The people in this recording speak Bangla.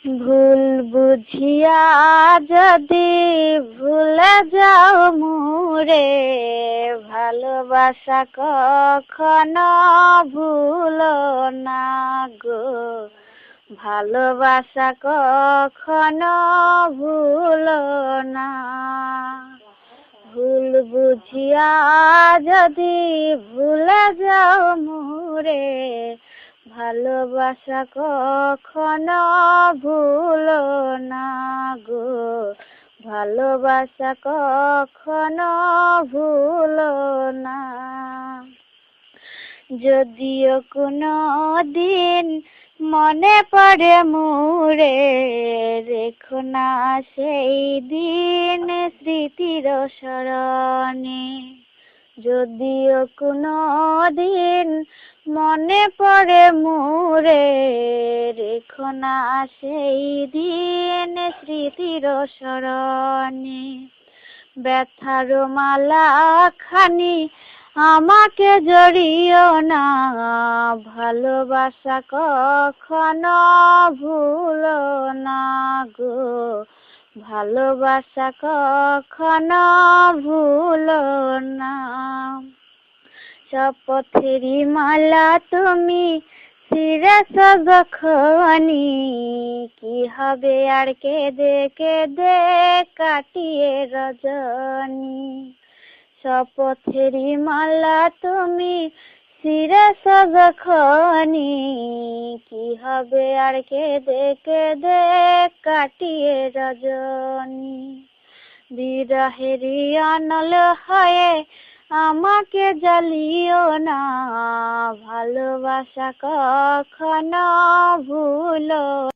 ভুল বুঝিয়া যদি ভুলে যাও মোরে, ভালোবাসা কখনো ভুলো না গো। ভালোবাসা কখনো ভুলো না। ভুল বুঝিয়া যদি ভুলে যাও মোরে, ভালোবাসা কখনো ভুলো না গো। ভালোবাসা কখনো ভুলো না। যদিও কোনো দিন মনে পড়ে মোরে, রেখো না সেই দিন স্মৃতির স্মরণে। যদিও কোনো দিন মনে পড়ে মোরে, রেখো না সেই দিন স্মৃতির স্মরণে। ব্যথার মালা খানি আমাকে জড়িও না, ভালোবাসা কখনো ভুলো না গো। ভালোবাসা কখনো ভুলো না। শপথেরই মালা তুমি শিরেছ যখনি, কি হবে আর কেঁদে কেঁদে কাটিয়ে রজনী। শপথেরই মালা তুমি শিরেছ যখনি, কি হবে আর কেঁদে কেঁদে কাটিয়ে রজনী। বিরহেরই অনল হয়ে আমাকে জ্বালিও না, ভালোবাসা কখনো ভুলো